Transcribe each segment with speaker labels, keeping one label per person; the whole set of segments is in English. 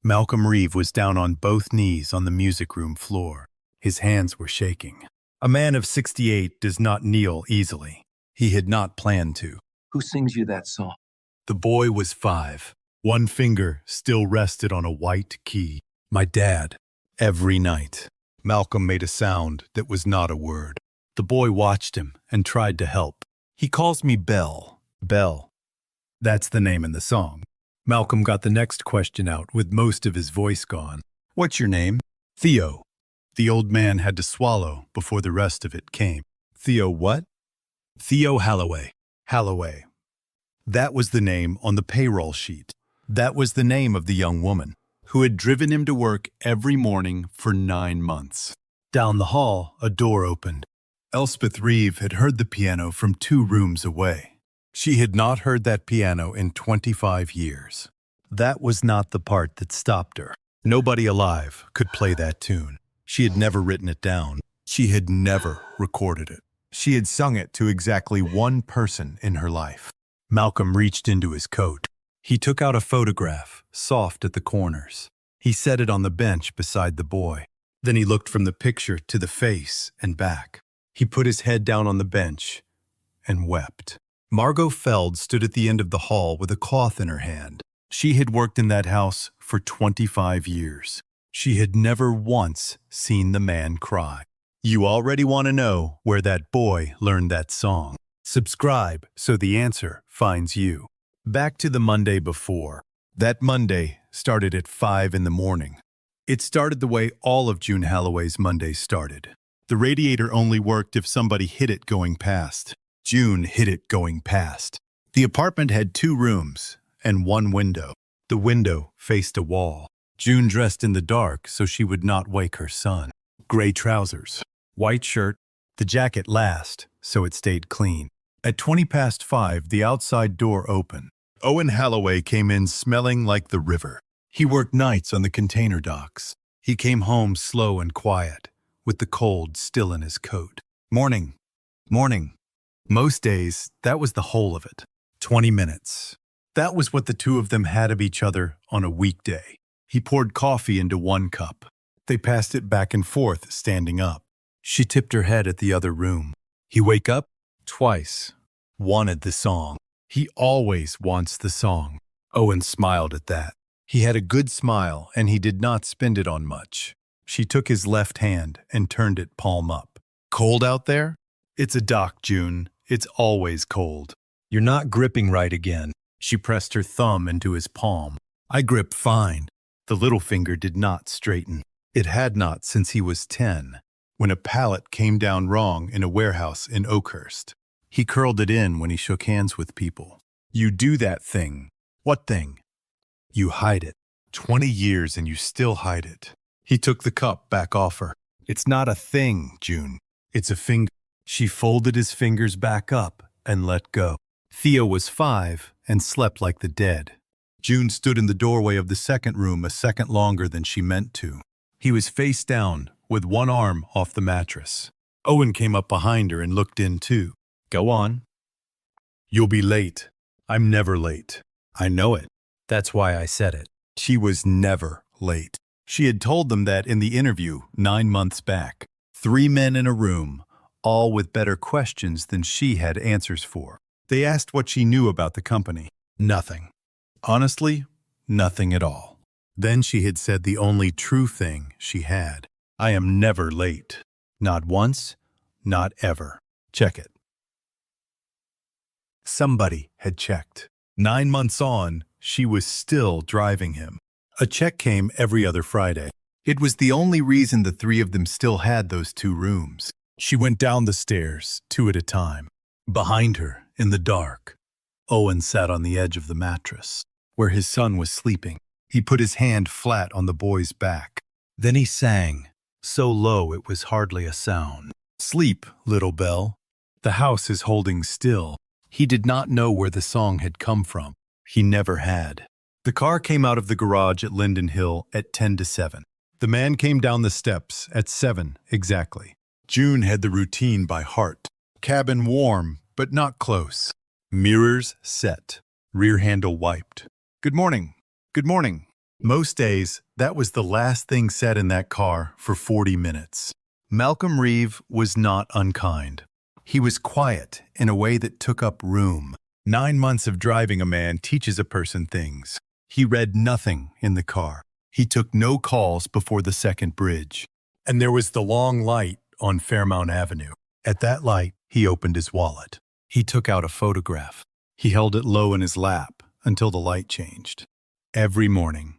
Speaker 1: Malcolm Reeve was down on both knees on the music room floor. His hands were shaking. A man of 68 does not kneel easily. He had not planned to.
Speaker 2: Who sings you that song?
Speaker 1: The boy was 5. One finger still rested on a white key. My dad. Every night. Malcolm made a sound that was not a word. The boy watched him and tried to help. He calls me Bell. Bell. That's the name in the song. Malcolm got the next question out with most of his voice gone. What's your name? Theo. The old man had to swallow before the rest of it came. Theo what? Theo Halloway. Halloway. That was the name on the payroll sheet. That was the name of the young woman who had driven him to work every morning for 9 months. Down the hall, a door opened. Elspeth Reeve had heard the piano from 2 rooms away. She had not heard that piano in 25 years. That was not the part that stopped her. Nobody alive could play that tune. She had never written it down. She had never recorded it. She had sung it to exactly one person in her life. Malcolm reached into his coat. He took out a photograph, soft at the corners. He set it on the bench beside the boy. Then he looked from the picture to the face and back. He put his head down on the bench and wept. Margot Feld stood at the end of the hall with a cloth in her hand. She had worked in that house for 25 years. She had never once seen the man cry. You already want to know where that boy learned that song. Subscribe so the answer finds you. Back to the Monday before. That Monday started at 5 in the morning. It started the way all of June Halloway's Mondays started. The radiator only worked if somebody hit it going past. June hit it going past. The apartment had 2 rooms and 1 window. The window faced a wall. June dressed in the dark so she would not wake her son. Gray trousers, white shirt, the jacket last so it stayed clean. At 20 past 5, the outside door opened. Owen Halloway came in smelling like the river. He worked nights on the container docks. He came home slow and quiet, with the cold still in his coat. Morning. Morning. Most days, that was the whole of it. 20 minutes. That was what the 2 of them had of each other on a weekday. He poured coffee into 1 cup. They passed it back and forth, standing up. She tipped her head at the other room. He wake up? Twice. Wanted the song. He always wants the song. Owen smiled at that. He had a good smile, and he did not spend it on much. She took his left hand and turned it palm up. Cold out there? It's a dock, June. It's always cold. You're not gripping right again. She pressed her thumb into his palm. I grip fine. The little finger did not straighten. It had not since he was 10, when a pallet came down wrong in a warehouse in Oakhurst. He curled it in when he shook hands with people. You do that thing. What thing? You hide it. 20 years and you still hide it. He took the cup back off her. It's not a thing, June. It's a finger. She folded his fingers back up and let go. Theo was 5 and slept like the dead. June stood in the doorway of the second room a second longer than she meant to. He was face down, with 1 arm off the mattress. Owen came up behind her and looked in too. Go on. You'll be late. I'm never late. I know it. That's why I said it. She was never late. She had told them that in the interview 9 months back. 3 men in a room, all with better questions than she had answers for. They asked what she knew about the company. Nothing. Honestly, nothing at all. Then she had said the only true thing she had. I am never late. Not once, not ever. Check it. Somebody had checked. 9 months on, she was still driving him. A check came every other Friday. It was the only reason the 3 of them still had those 2 rooms. She went down the stairs, 2 at a time. Behind her, in the dark, Owen sat on the edge of the mattress, where his son was sleeping. He put his hand flat on the boy's back. Then he sang, so low it was hardly a sound. Sleep, little Bell. The house is holding still. He did not know where the song had come from. He never had. The car came out of the garage at Linden Hill at 10 to 7. The man came down the steps at 7 exactly. June had the routine by heart. Cabin warm, but not close. Mirrors set. Rear handle wiped. Good morning. Good morning. Most days, that was the last thing said in that car for 40 minutes. Malcolm Reeve was not unkind. He was quiet in a way that took up room. 9 months of driving a man teaches a person things. He read nothing in the car. He took no calls before the second bridge. And there was the long light on Fairmount Avenue. At that light, he opened his wallet. He took out a photograph. He held it low in his lap until the light changed. Every morning,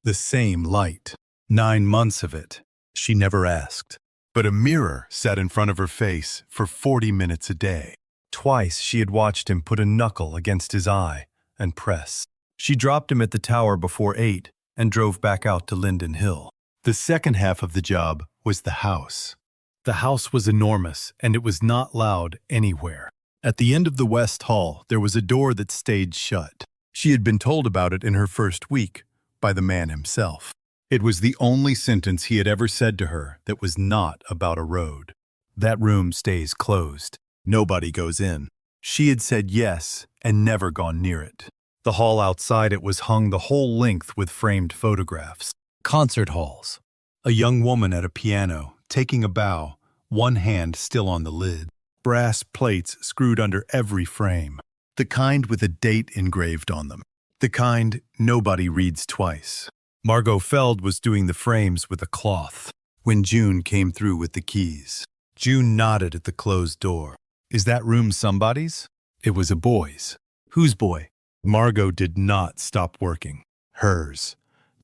Speaker 1: the same light. 9 months of it. She never asked. But a mirror sat in front of her face for 40 minutes a day. Twice she had watched him put a knuckle against his eye and press. She dropped him at the tower before 8 and drove back out to Linden Hill. The second half of the job was the house. The house was enormous, and it was not loud anywhere. At the end of the West Hall, there was a door that stayed shut. She had been told about it in her first week by the man himself. It was the only sentence he had ever said to her that was not about a road. That room stays closed. Nobody goes in. She had said yes and never gone near it. The hall outside it was hung the whole length with framed photographs. Concert halls. A young woman at a piano, taking a bow, one hand still on the lid. Brass plates screwed under every frame. The kind with a date engraved on them. The kind nobody reads twice. Margot Feld was doing the frames with a cloth when June came through with the keys. June nodded at the closed door. Is that room somebody's? It was a boy's. Whose boy? Margot did not stop working. Hers.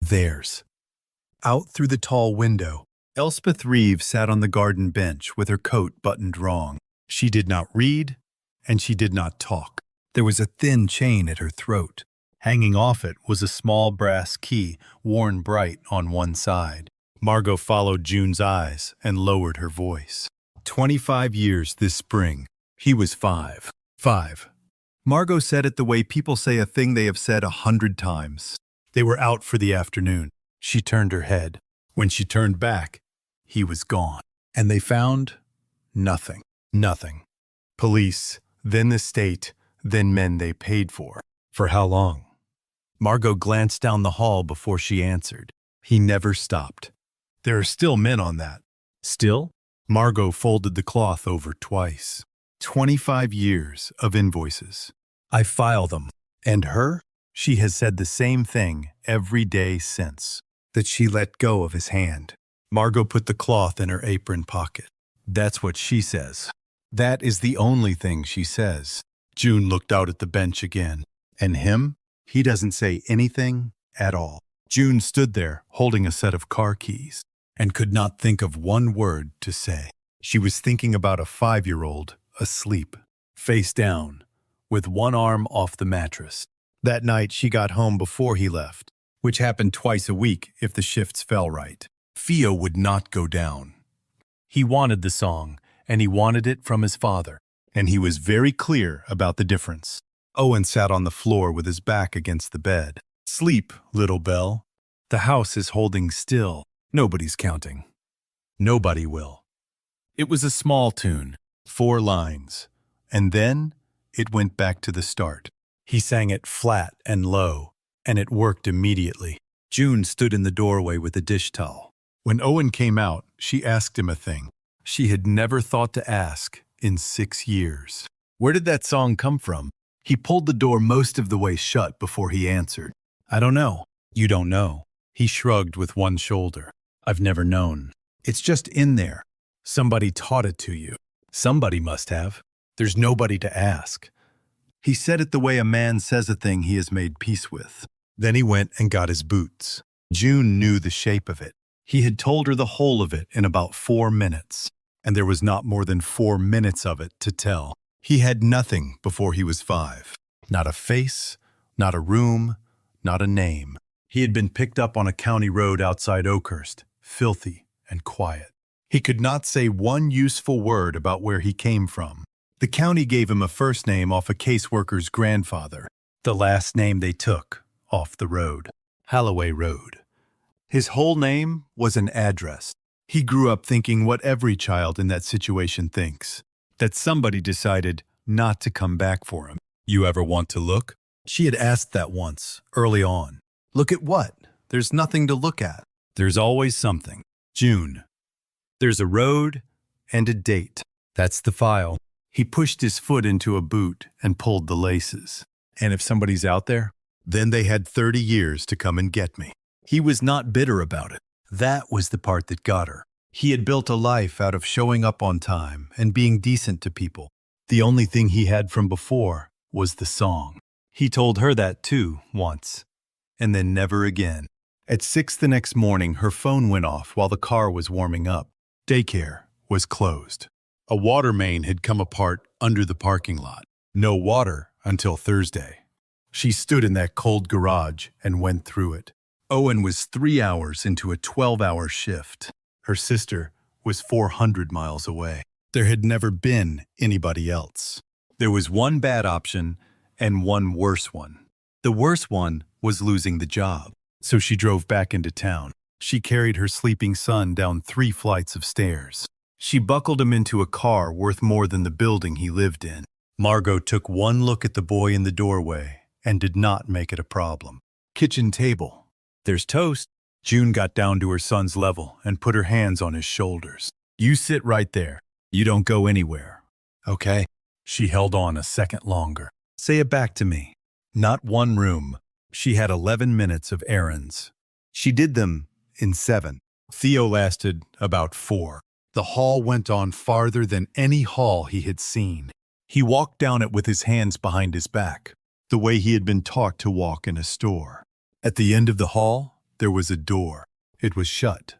Speaker 1: Theirs. Out through the tall window, Elspeth Reeve sat on the garden bench with her coat buttoned wrong. She did not read, and she did not talk. There was a thin chain at her throat. Hanging off it was a small brass key, worn bright on one side. Margot followed June's eyes and lowered her voice. 25 years this spring. He was 5. 5. Margot said it the way people say a thing they have said 100 times. They were out for the afternoon. She turned her head. When she turned back, he was gone. And they found nothing. Nothing. Police, then the state, then men they paid for. For how long? Margot glanced down the hall before she answered. He never stopped. There are still men on that. Still? Margot folded the cloth over twice. 25 years of invoices. I file them. And her? She has said the same thing every day since. That she let go of his hand. Margot put the cloth in her apron pocket. That's what she says. That is the only thing she says. June looked out at the bench again. And him? He doesn't say anything at all. June stood there, holding a set of car keys, and could not think of one word to say. She was thinking about a 5-year-old asleep, face down, with one arm off the mattress. That night she got home before he left, which happened twice a week if the shifts fell right. Theo would not go down. He wanted the song, and he wanted it from his father, and he was very clear about the difference. Owen sat on the floor with his back against the bed. Sleep, little Belle. The house is holding still. Nobody's counting. Nobody will. It was a small tune, 4 lines, and then it went back to the start. He sang it flat and low, and it worked immediately. June stood in the doorway with a dish towel. When Owen came out, she asked him a thing she had never thought to ask in 6 years. Where did that song come from? He pulled the door most of the way shut before he answered. I don't know. You don't know. He shrugged with one shoulder. I've never known. It's just in there. Somebody taught it to you. Somebody must have. There's nobody to ask. He said it the way a man says a thing he has made peace with. Then he went and got his boots. June knew the shape of it. He had told her the whole of it in about 4 minutes, and there was not more than 4 minutes of it to tell. He had nothing before he was 5. Not a face, not a room, not a name. He had been picked up on a county road outside Oakhurst, filthy and quiet. He could not say one useful word about where he came from. The county gave him a first name off a caseworker's grandfather. The last name they took off the road, Holloway Road. His whole name was an address. He grew up thinking what every child in that situation thinks, that somebody decided not to come back for him. You ever want to look? She had asked that once, early on. Look at what? There's nothing to look at. There's always something. June. There's a road and a date. That's the file. He pushed his foot into a boot and pulled the laces. And if somebody's out there, then they had 30 years to come and get me. He was not bitter about it. That was the part that got her. He had built a life out of showing up on time and being decent to people. The only thing he had from before was the song. He told her that too, once. And then never again. At 6 the next morning, her phone went off while the car was warming up. Daycare was closed. A water main had come apart under the parking lot. No water until Thursday. She stood in that cold garage and went through it. Owen was 3 hours into a 12-hour shift. Her sister was 400 miles away. There had never been anybody else. There was one bad option and one worse one. The worst one was losing the job. So she drove back into town. She carried her sleeping son down 3 flights of stairs. She buckled him into a car worth more than the building he lived in. Margot took one look at the boy in the doorway and did not make it a problem. Kitchen table. There's toast. June got down to her son's level and put her hands on his shoulders. You sit right there. You don't go anywhere. Okay? She held on a second longer. Say it back to me. Not one room. She had 11 minutes of errands. She did them in 7. Theo lasted about 4. The hall went on farther than any hall he had seen. He walked down it with his hands behind his back, the way he had been taught to walk in a store. At the end of the hall, there was a door. It was shut.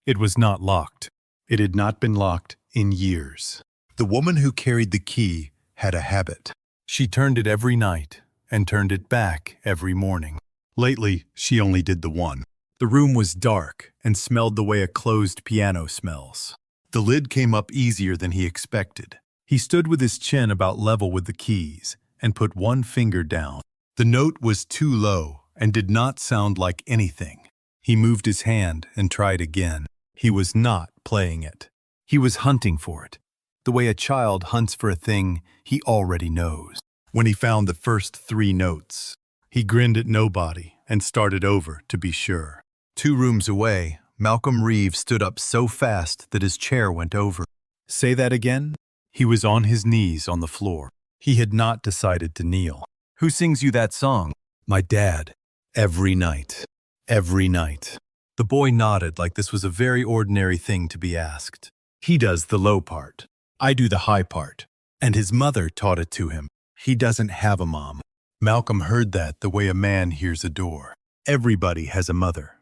Speaker 1: It was not locked. It had not been locked in years. The woman who carried the key had a habit. She turned it every night and turned it back every morning. Lately, she only did the one. The room was dark and smelled the way a closed piano smells. The lid came up easier than he expected. He stood with his chin about level with the keys and put one finger down. The note was too low and did not sound like anything. He moved his hand and tried again. He was not playing it. He was hunting for it, the way a child hunts for a thing he already knows. When he found the first 3 notes, he grinned at nobody and started over to be sure. 2 rooms away, Malcolm Reeves stood up so fast that his chair went over. Say that again? He was on his knees on the floor. He had not decided to kneel. Who sings you that song? My dad. Every night. Every night. The boy nodded like this was a very ordinary thing to be asked. He does the low part. I do the high part. And his mother taught it to him. He doesn't have a mom. Malcolm heard that the way a man hears a door. Everybody has a mother.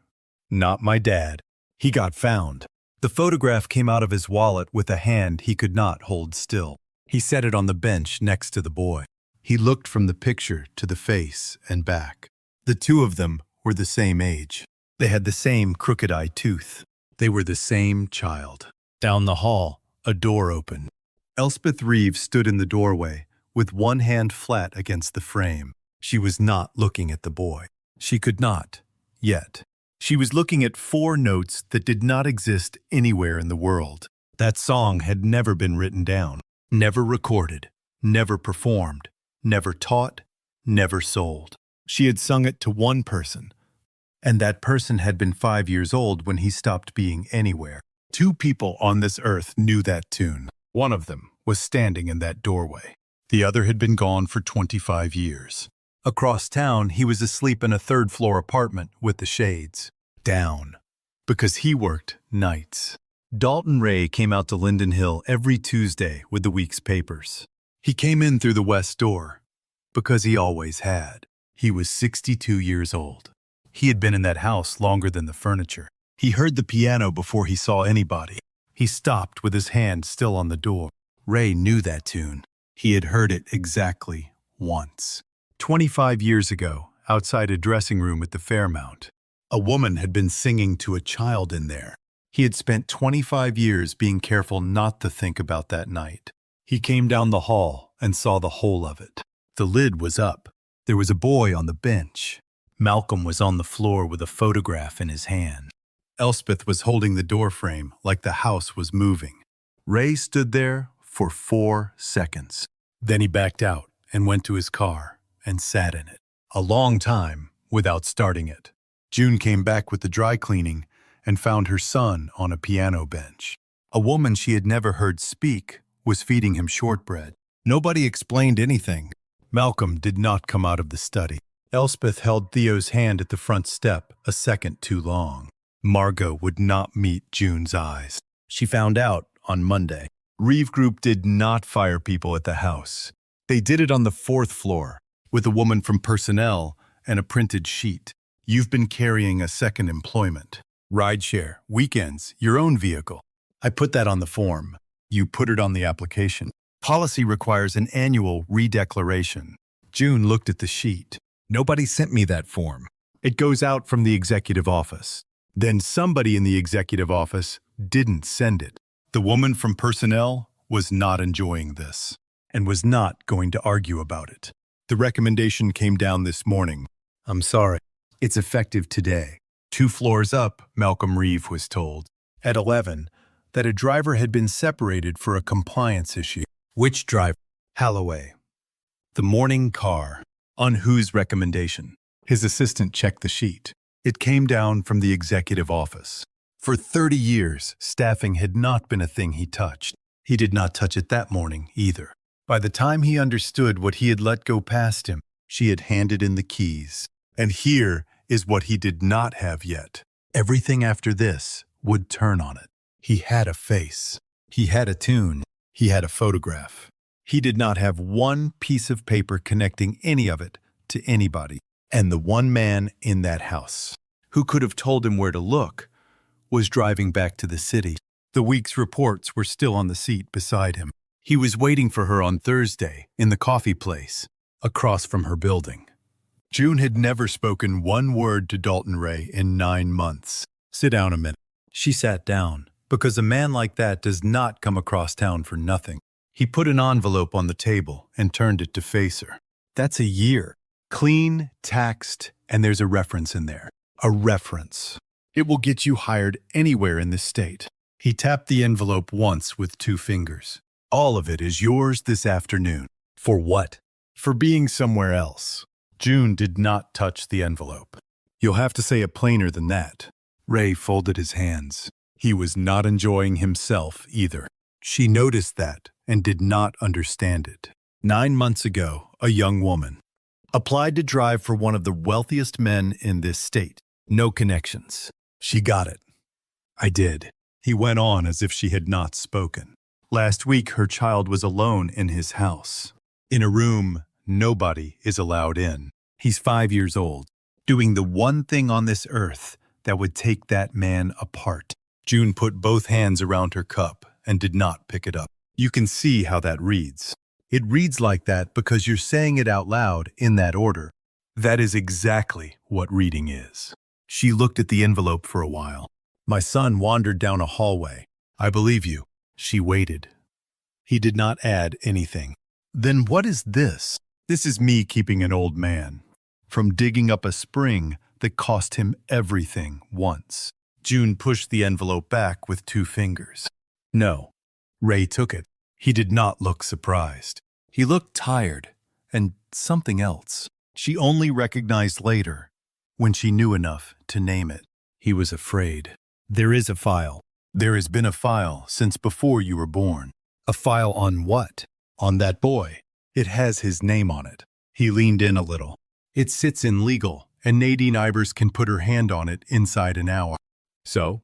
Speaker 1: Not my dad. He got found. The photograph came out of his wallet with a hand he could not hold still. He set it on the bench next to the boy. He looked from the picture to the face and back. The 2 of them were the same age. They had the same crooked-eyed tooth. They were the same child. Down the hall, a door opened. Elspeth Reeves stood in the doorway, with one hand flat against the frame. She was not looking at the boy. She could not, yet. She was looking at 4 notes that did not exist anywhere in the world. That song had never been written down, never recorded, never performed, never taught, never sold. She had sung it to one person, and that person had been 5 years old when he stopped being anywhere. 2 people on this earth knew that tune. One of them was standing in that doorway. The other had been gone for 25 years. Across town, he was asleep in a 3rd-floor apartment with the shades down, because he worked nights. Dalton Ray came out to Linden Hill every Tuesday with the week's papers. He came in through the west door, because he always had. He was 62 years old. He had been in that house longer than the furniture. He heard the piano before he saw anybody. He stopped with his hand still on the door. Ray knew that tune. He had heard it exactly once. 25 years ago, outside a dressing room at the Fairmount, a woman had been singing to a child in there. He had spent 25 years being careful not to think about that night. He came down the hall and saw the whole of it. The lid was up. There was a boy on the bench. Malcolm was on the floor with a photograph in his hand. Elspeth was holding the doorframe like the house was moving. Ray stood there for 4 seconds. Then he backed out and went to his car and sat in it. A long time without starting it. June came back with the dry cleaning and found her son on a piano bench. A woman she had never heard speak was feeding him shortbread. Nobody explained anything. Malcolm did not come out of the study. Elspeth held Theo's hand at the front step a second too long. Margot would not meet June's eyes. She found out on Monday. Reeve Group did not fire people at the house. They did it on the 4th floor, with a woman from personnel and a printed sheet. You've been carrying a second employment. Rideshare, weekends, your own vehicle. I put that on the form. You put it on the application. Policy requires an annual redeclaration. June looked at the sheet. Nobody sent me that form. It goes out from the executive office. Then somebody in the executive office didn't send it. The woman from personnel was not enjoying this and was not going to argue about it. The recommendation came down this morning. I'm sorry. It's effective today. 2 floors up, Malcolm Reeve was told. At 11, that a driver had been separated for a compliance issue. Which driver? Holloway. The morning car. On whose recommendation? His assistant checked the sheet. It came down from the executive office. For 30 years, staffing had not been a thing he touched. He did not touch it that morning either. By the time he understood what he had let go past him, she had handed in the keys. And here is what he did not have yet. Everything after this would turn on it. He had a face. He had a tune. He had a photograph. He did not have one piece of paper connecting any of it to anybody. And the one man in that house, who could have told him where to look, was driving back to the city. The week's reports were still on the seat beside him. He was waiting for her on Thursday in the coffee place, across from her building. June had never spoken one word to Dalton Ray in 9 months. Sit down a minute. She sat down, because a man like that does not come across town for nothing. He put an envelope on the table and turned it to face her. That's a year. Clean, taxed, and there's a reference in there. A reference. It will get you hired anywhere in this state. He tapped the envelope once with 2 fingers. All of it is yours this afternoon. For what? For being somewhere else. June did not touch the envelope. You'll have to say it plainer than that. Ray folded his hands. He was not enjoying himself either. She noticed that and did not understand it. 9 months ago, a young woman applied to drive for one of the wealthiest men in this state. No connections. She got it. I did. He went on as if she had not spoken. Last week, her child was alone in his house. In a room nobody is allowed in. He's 5 years old, doing the one thing on this earth that would take that man apart. June put both hands around her cup and did not pick it up. You can see how that reads. It reads like that because you're saying it out loud in that order. That is exactly what reading is. She looked at the envelope for a while. My son wandered down a hallway. I believe you. She waited. He did not add anything. Then what is this? This is me keeping an old man from digging up a spring that cost him everything once. June pushed the envelope back with 2 fingers. No. Ray took it. He did not look surprised. He looked tired and something else. She only recognized later, when she knew enough to name it. He was afraid. There is a file. There has been a file since before you were born. A file on what? On that boy. It has his name on it. He leaned in a little. It sits in legal, and Nadine Ibers can put her hand on it inside an hour. So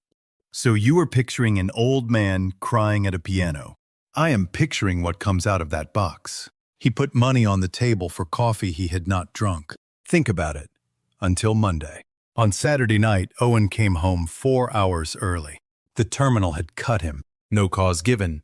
Speaker 1: you are picturing an old man crying at a piano. I am picturing what comes out of that box. He put money on the table for coffee he had not drunk. Think about it. Until Monday. On Saturday night, Owen came home 4 hours early. The terminal had cut him. No cause given.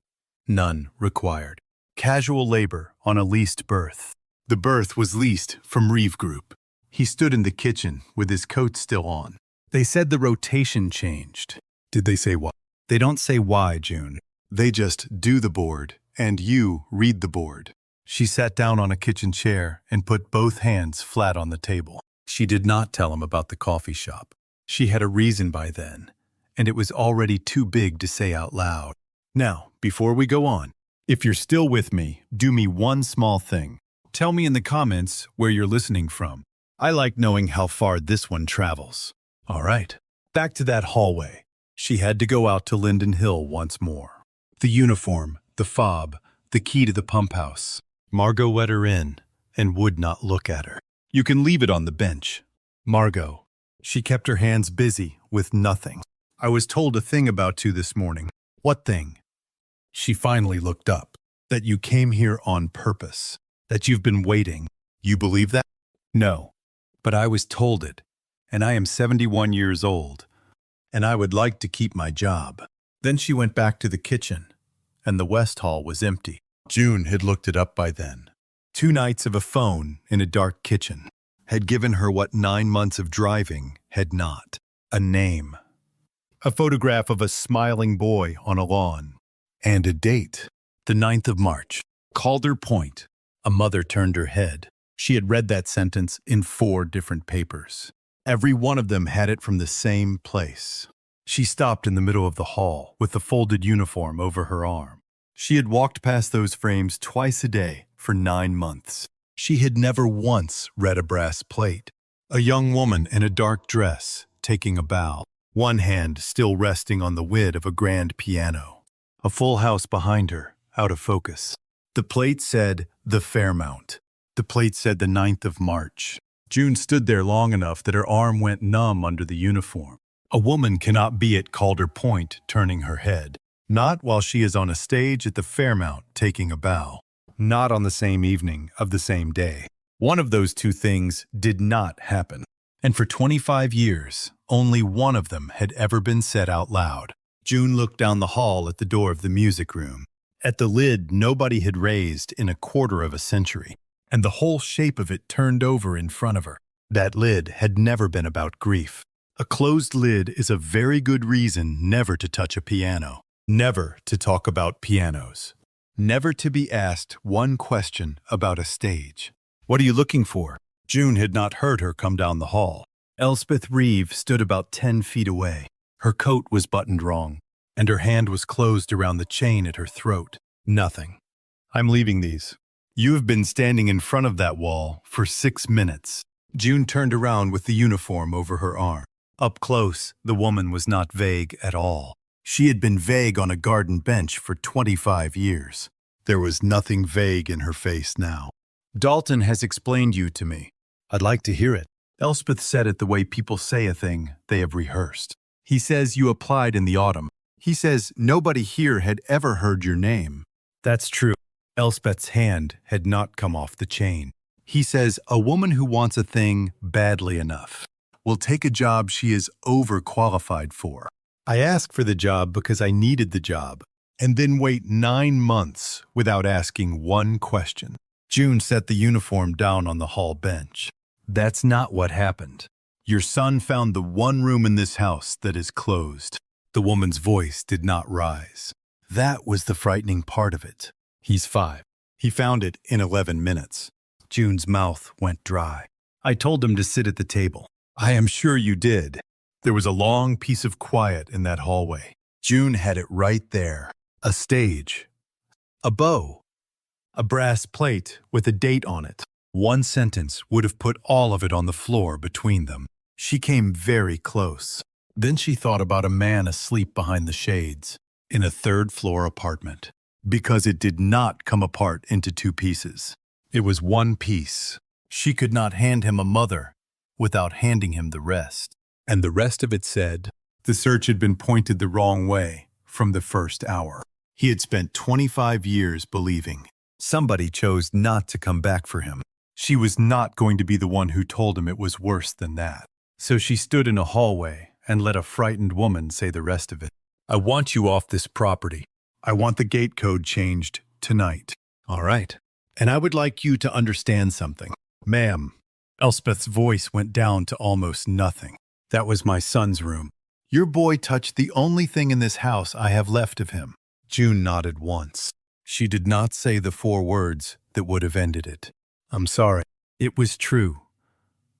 Speaker 1: None required. Casual labor on a leased berth. The berth was leased from Reeve Group. He stood in the kitchen with his coat still on. They said the rotation changed. Did they say why? They don't say why, June. They just do the board, and you read the board. She sat down on a kitchen chair and put both hands flat on the table. She did not tell him about the coffee shop. She had a reason by then, and it was already too big to say out loud. Now, before we go on, if you're still with me, do me one small thing. Tell me in the comments where you're listening from. I like knowing how far this one travels. All right. Back to that hallway. She had to go out to Linden Hill once more. The uniform, the fob, the key to the pump house. Margot let her in and would not look at her. You can leave it on the bench. Margot. She kept her hands busy with nothing. I was told a thing about you this morning. What thing? She finally looked up. That you came here on purpose. That you've been waiting. You believe that? No. But I was told it. And I am 71 years old. And I would like to keep my job. Then she went back to the kitchen. And the West Hall was empty. June had looked it up by then. 2 nights of a phone in a dark kitchen had given her what 9 months of driving had not. A name. A photograph of a smiling boy on a lawn. And a date. The 9th of March. Calder Point. A mother turned her head. She had read that sentence in 4 different papers. Every one of them had it from the same place. She stopped in the middle of the hall with the folded uniform over her arm. She had walked past those frames twice a day for 9 months. She had never once read a brass plate. A young woman in a dark dress, taking a bow, one hand still resting on the lid of a grand piano. A full house behind her, out of focus. The plate said, "The Fairmount." The plate said the 9th of March. June stood there long enough that her arm went numb under the uniform. A woman cannot be at Calder Point turning her head. Not while she is on a stage at the Fairmount taking a bow. Not on the same evening of the same day. One of those 2 things did not happen. And for 25 years, only one of them had ever been said out loud. June looked down the hall at the door of the music room. At the lid nobody had raised in a quarter of a century, and the whole shape of it turned over in front of her. That lid had never been about grief. A closed lid is a very good reason never to touch a piano. Never to talk about pianos. Never to be asked one question about a stage. What are you looking for? June had not heard her come down the hall. Elspeth Reeve stood about 10 feet away. Her coat was buttoned wrong, and her hand was closed around the chain at her throat. Nothing. I'm leaving these. You have been standing in front of that wall for 6 minutes. June turned around with the uniform over her arm. Up close, the woman was not vague at all. She had been vague on a garden bench for 25 years. There was nothing vague in her face now. Dalton has explained you to me. I'd like to hear it. Elspeth said it the way people say a thing they have rehearsed. He says you applied in the autumn. He says nobody here had ever heard your name. That's true. Elspeth's hand had not come off the chain. He says a woman who wants a thing badly enough will take a job she is overqualified for. I asked for the job because I needed the job, and then wait 9 months without asking one question. June set the uniform down on the hall bench. That's not what happened. Your son found the one room in this house that is closed. The woman's voice did not rise. That was the frightening part of it. He's 5. He found it in 11 minutes. June's mouth went dry. I told him to sit at the table. I am sure you did. There was a long piece of quiet in that hallway. June had it right there. A stage. A bow. A brass plate with a date on it. One sentence would have put all of it on the floor between them. She came very close. Then she thought about a man asleep behind the shades in a 3rd-floor apartment. Because it did not come apart into 2 pieces. It was one piece. She could not hand him a mother without handing him the rest. And the rest of it said, the search had been pointed the wrong way from the first hour. He had spent 25 years believing. Somebody chose not to come back for him. She was not going to be the one who told him it was worse than that. So she stood in a hallway and let a frightened woman say the rest of it. I want you off this property. I want the gate code changed tonight. All right. And I would like you to understand something. Ma'am. Elspeth's voice went down to almost nothing. That was my son's room. Your boy touched the only thing in this house I have left of him. June nodded once. She did not say the 4 words that would have ended it. I'm sorry. It was true.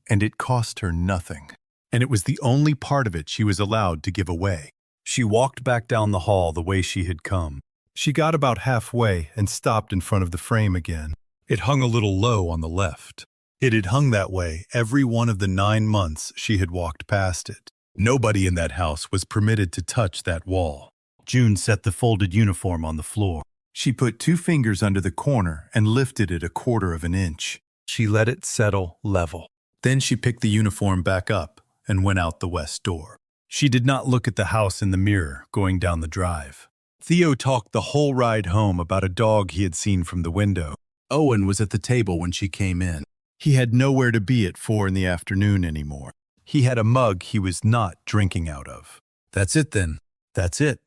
Speaker 1: And it cost her nothing. And it was the only part of it she was allowed to give away. She walked back down the hall the way she had come. She got about halfway and stopped in front of the frame again. It hung a little low on the left. It had hung that way every one of the 9 months she had walked past it. Nobody in that house was permitted to touch that wall. June set the folded uniform on the floor. She put 2 fingers under the corner and lifted it 1/4 of an inch. She let it settle level. Then she picked the uniform back up and went out the west door. She did not look at the house in the mirror going down the drive. Theo talked the whole ride home about a dog he had seen from the window. Owen was at the table when she came in. He had nowhere to be at 4 in the afternoon anymore. He had a mug he was not drinking out of. That's it then. That's it.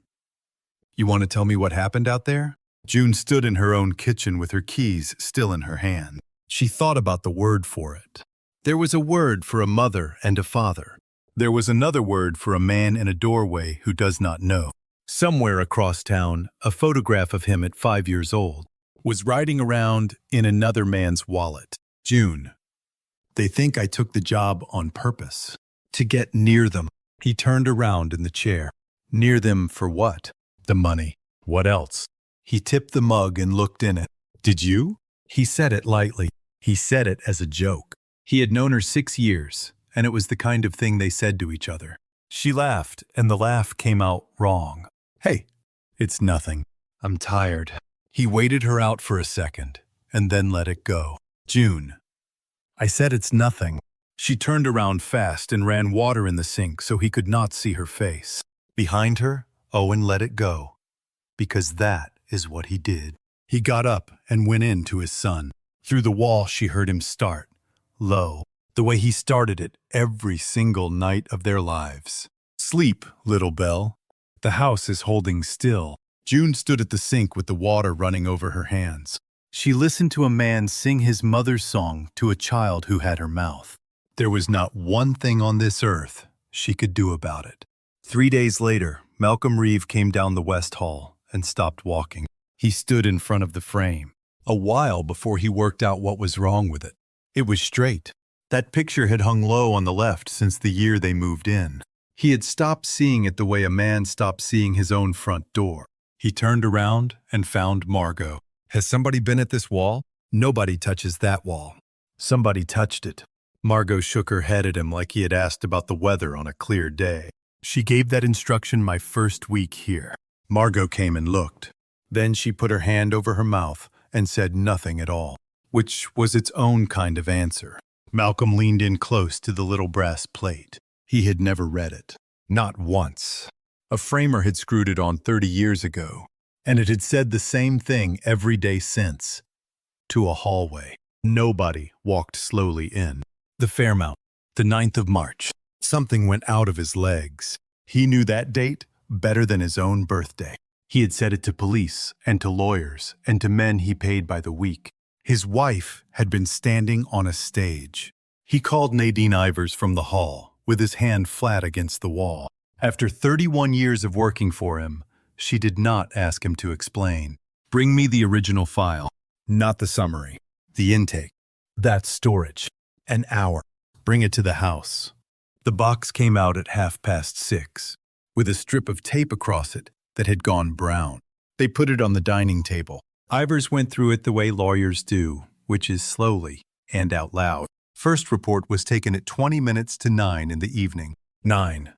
Speaker 1: You want to tell me what happened out there? June stood in her own kitchen with her keys still in her hand. She thought about the word for it. There was a word for a mother and a father. There was another word for a man in a doorway who does not know. Somewhere across town, a photograph of him at 5 years old was riding around in another man's wallet. June. They think I took the job on purpose. To get near them. He turned around in the chair. Near them for what? The money. What else? He tipped the mug and looked in it. Did you? He said it lightly. He said it as a joke. He had known her 6 years, and it was the kind of thing they said to each other. She laughed, and the laugh came out wrong. Hey, it's nothing. I'm tired. He waited her out for a second, and then let it go. June. I said it's nothing. She turned around fast and ran water in the sink so he could not see her face. Behind her, Owen let it go, because that is what he did. He got up and went in to his son. Through the wall she heard him start, low, the way he started it every single night of their lives. Sleep, little Belle. The house is holding still. June stood at the sink with the water running over her hands. She listened to a man sing his mother's song to a child who had her mouth. There was not one thing on this earth she could do about it. 3 days later, Malcolm Reeve came down the West Hall and stopped walking. He stood in front of the frame, a while before he worked out what was wrong with it. It was straight. That picture had hung low on the left since the year they moved in. He had stopped seeing it the way a man stopped seeing his own front door. He turned around and found Margot. Has somebody been at this wall? Nobody touches that wall. Somebody touched it. Margot shook her head at him like he had asked about the weather on a clear day. She gave that instruction my first week here. Margot came and looked. Then she put her hand over her mouth and said nothing at all, which was its own kind of answer. Malcolm leaned in close to the little brass plate. He had never read it. Not once. A framer had screwed it on 30 years ago, and it had said the same thing every day since. To a hallway. Nobody walked slowly in. The Fairmount, the 9th of March. Something went out of his legs. He knew that date better than his own birthday. He had said it to police and to lawyers and to men he paid by the week. His wife had been standing on a stage. He called Nadine Ivers from the hall, with his hand flat against the wall. After 31 years of working for him, she did not ask him to explain. Bring me the original file, not the summary. The intake. That's storage. An hour. Bring it to the house. The box came out at 6:30, with a strip of tape across it that had gone brown. They put it on the dining table. Ivers went through it the way lawyers do, which is slowly and out loud. First report was taken at 20 minutes to 9 in the evening. 9.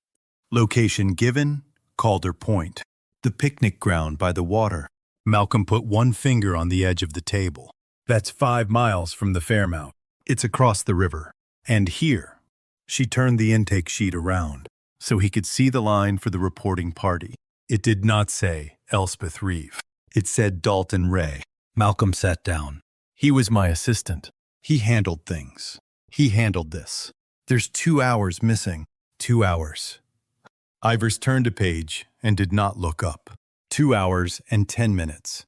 Speaker 1: Location given, Calder Point. The picnic ground by the water. Malcolm put one finger on the edge of the table. That's 5 miles from the Fairmount. It's across the river. And here. She turned the intake sheet around so he could see the line for the reporting party. It did not say Elspeth Reeve. It said Dalton Ray. Malcolm sat down. He was my assistant. He handled things. He handled this. There's 2 hours missing. 2 hours. Ivers turned a page and did not look up. 2 hours and 10 minutes.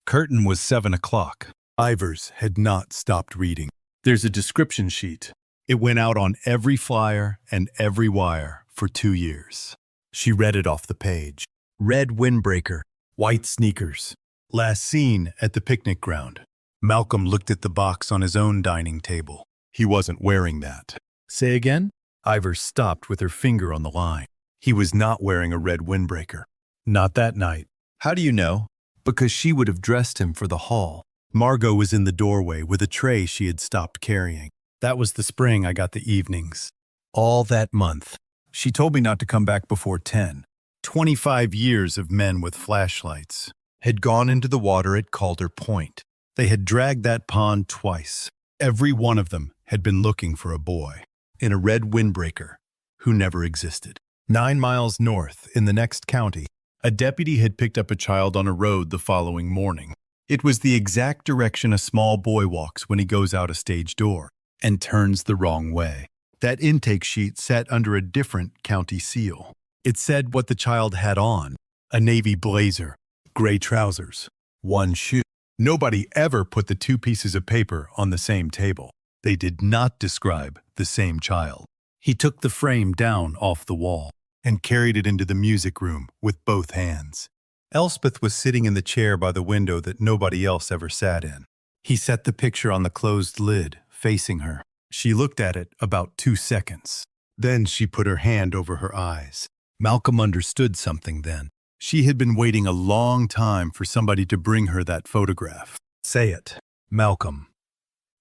Speaker 1: Curtain was 7 o'clock. Ivers had not stopped reading. There's a description sheet. It went out on every flyer and every wire for 2 years. She read it off the page. Red windbreaker, white sneakers. Last seen at the picnic ground. Malcolm looked at the box on his own dining table. He wasn't wearing that. Say again? Ivers stopped with her finger on the line. He was not wearing a red windbreaker. Not that night. How do you know? Because she would have dressed him for the hall. Margot was in the doorway with a tray she had stopped carrying. That was the spring I got the evenings. All that month. She told me not to come back before 10. 25 years of men with flashlights had gone into the water at Calder Point. They had dragged that pond twice. Every one of them had been looking for a boy in a red windbreaker who never existed. 9 miles north, in the next county, a deputy had picked up a child on a road the following morning. It was the exact direction a small boy walks when he goes out a stage door and turns the wrong way. That intake sheet sat under a different county seal. It said what the child had on: a navy blazer, gray trousers, one shoe. Nobody ever put the two pieces of paper on the same table. They did not describe the same child. He took the frame down off the wall and carried it into the music room with both hands. Elspeth was sitting in the chair by the window that nobody else ever sat in. He set the picture on the closed lid, facing her. She looked at it about 2 seconds. Then she put her hand over her eyes. Malcolm understood something then. She had been waiting a long time for somebody to bring her that photograph. Say it, Malcolm.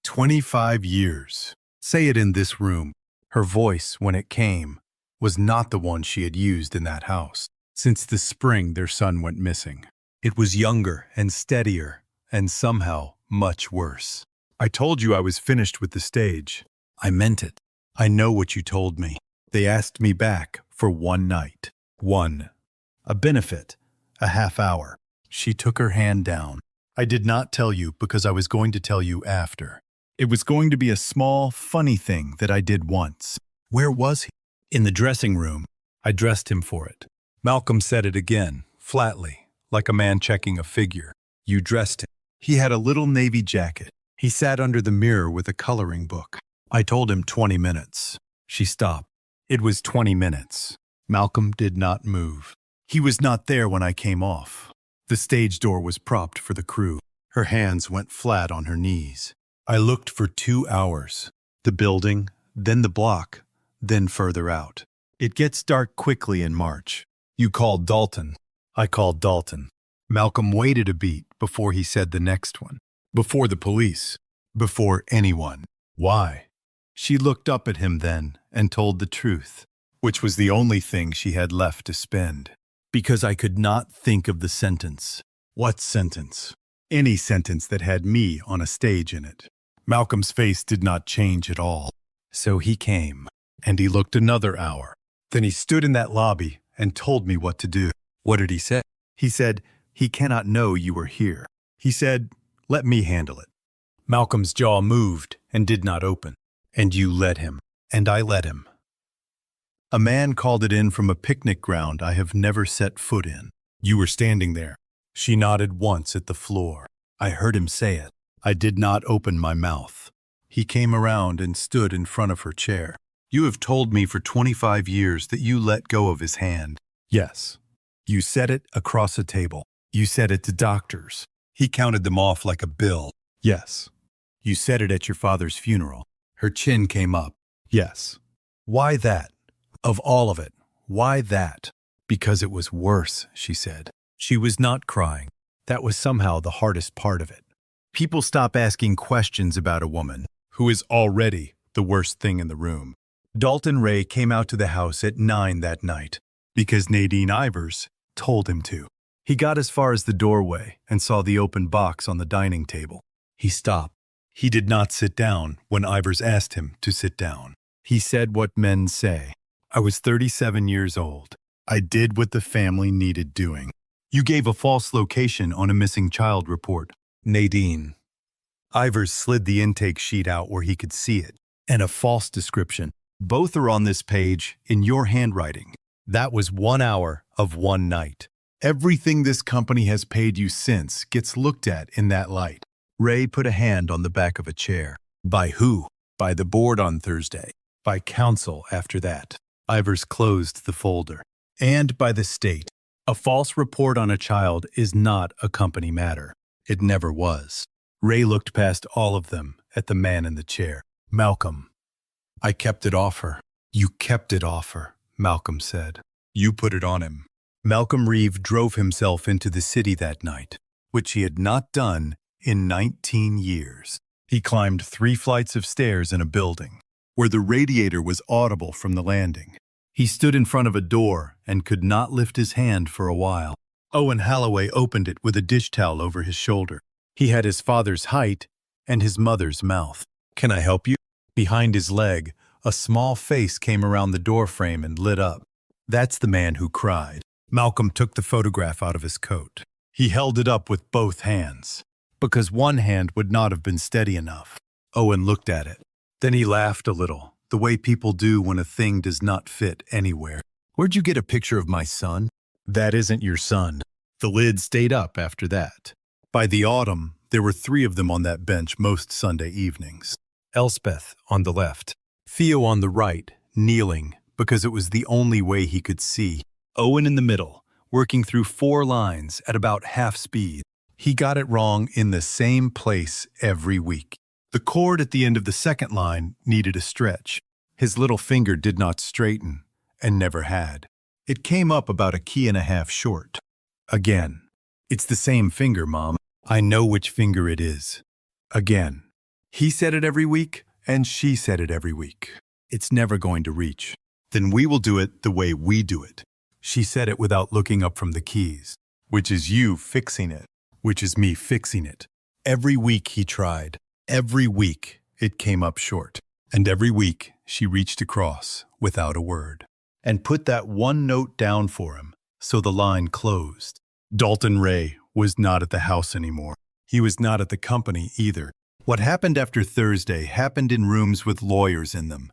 Speaker 1: 25 years. Say it in this room. Her voice, when it came, was not the one she had used in that house. Since the spring their son went missing. It was younger and steadier, and somehow much worse. I told you I was finished with the stage. I meant it. I know what you told me. They asked me back for one night. One. A benefit. A half hour. She took her hand down. I did not tell you because I was going to tell you after. It was going to be a small, funny thing that I did once. Where was he? In the dressing room. I dressed him for it. Malcolm said it again, flatly, like a man checking a figure. You dressed him. He had a little navy jacket. He sat under the mirror with a coloring book. I told him 20 minutes. She stopped. It was 20 minutes. Malcolm did not move. He was not there when I came off. The stage door was propped for the crew. Her hands went flat on her knees. I looked for 2 hours. The building, then the block, then further out. It gets dark quickly in March. You called Dalton. I called Dalton. Malcolm waited a beat before he said the next one. Before the police. Before anyone. Why? She looked up at him then and told the truth, which was the only thing she had left to spend. Because I could not think of the sentence. What sentence? Any sentence that had me on a stage in it. Malcolm's face did not change at all. So he came, and he looked another hour. Then he stood in that lobby and told me what to do. What did he say? He said, he cannot know you were here. He said, let me handle it. Malcolm's jaw moved and did not open. And you let him. And I let him. A man called it in from a picnic ground I have never set foot in. You were standing there. She nodded once at the floor. I heard him say it. I did not open my mouth. He came around and stood in front of her chair. You have told me for 25 years that you let go of his hand. Yes. You said it across a table. You said it to doctors. He counted them off like a bill. Yes. You said it at your father's funeral. Her chin came up. Yes. Why that? Of all of it, why that? Because it was worse, she said. She was not crying. That was somehow the hardest part of it. People stop asking questions about a woman who is already the worst thing in the room. Dalton Ray came out to the house at 9 that night because Nadine Ivers told him to. He got as far as the doorway and saw the open box on the dining table. He stopped. He did not sit down when Ivers asked him to sit down. He said what men say. I was 37 years old. I did what the family needed doing. You gave a false location on a missing child report. Nadine. Ivers slid the intake sheet out where he could see it. And a false description. Both are on this page in your handwriting. That was 1 hour of one night. Everything this company has paid you since gets looked at in that light. Ray put a hand on the back of a chair. By who? By the board on Thursday. By council after that. Ivers closed the folder. And by the state. A false report on a child is not a company matter. It never was. Ray looked past all of them at the man in the chair. Malcolm. I kept it off her. You kept it off her, Malcolm said. You put it on him. Malcolm Reeve drove himself into the city that night, which he had not done in 19 years. He climbed 3 flights of stairs in a building, where the radiator was audible from the landing. He stood in front of a door and could not lift his hand for a while. Owen Holloway opened it with a dish towel over his shoulder. He had his father's height and his mother's mouth. "Can I help you?" Behind his leg, a small face came around the doorframe and lit up. "That's the man who cried." Malcolm took the photograph out of his coat. He held it up with both hands, because one hand would not have been steady enough. Owen looked at it. Then he laughed a little, the way people do when a thing does not fit anywhere. "Where'd you get a picture of my son?" "That isn't your son." The lid stayed up after that. By the autumn, there were 3 of them on that bench most Sunday evenings. Elspeth on the left, Theo on the right, kneeling, because it was the only way he could see. Owen in the middle, working through 4 lines at about half speed. He got it wrong in the same place every week. The chord at the end of the second line needed a stretch. His little finger did not straighten, and never had. It came up about a key and a half short. Again. "It's the same finger, Mom. I know which finger it is." Again. He said it every week, and she said it every week. "It's never going to reach." "Then we will do it the way we do it." She said it without looking up from the keys. "Which is you fixing it, which is me fixing it." Every week he tried. Every week it came up short. And every week she reached across, without a word, and put that one note down for him, so the line closed. Dalton Ray was not at the house anymore. He was not at the company either. What happened after Thursday happened in rooms with lawyers in them,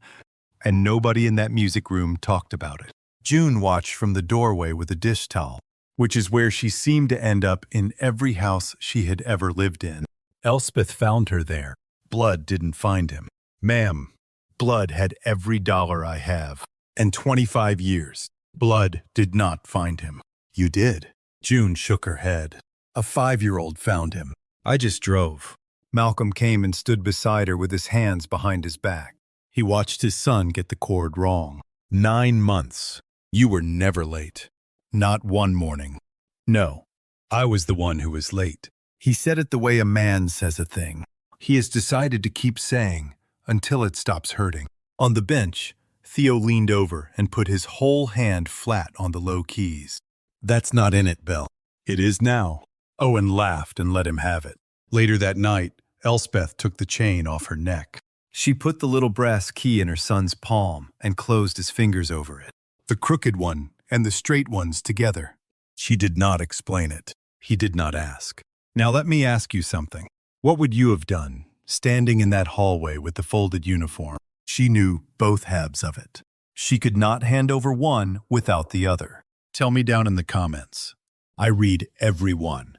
Speaker 1: and nobody in that music room talked about it. June watched from the doorway with a dish towel, which is where she seemed to end up in every house she had ever lived in. Elspeth found her there. Blood didn't find him. "Ma'am, Blood had every dollar I have, and 25 years. Blood did not find him." "You did?" June shook her head. "A 5-year-old found him. I just drove." Malcolm came and stood beside her with his hands behind his back. He watched his son get the chord wrong. 9 months. "You were never late." "Not one morning." "No, I was the one who was late." He said it the way a man says a thing. He has decided to keep saying until it stops hurting. On the bench, Theo leaned over and put his whole hand flat on the low keys. "That's not in it, Belle." "It is now." Owen laughed and let him have it. Later that night, Elspeth took the chain off her neck. She put the little brass key in her son's palm and closed his fingers over it. The crooked one and the straight ones together. She did not explain it. He did not ask. "Now let me ask you something. What would you have done, standing in that hallway with the folded uniform?" She knew both halves of it. She could not hand over one without the other. Tell me down in the comments. I read every one.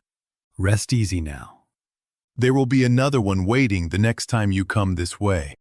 Speaker 1: Rest easy now. There will be another one waiting the next time you come this way.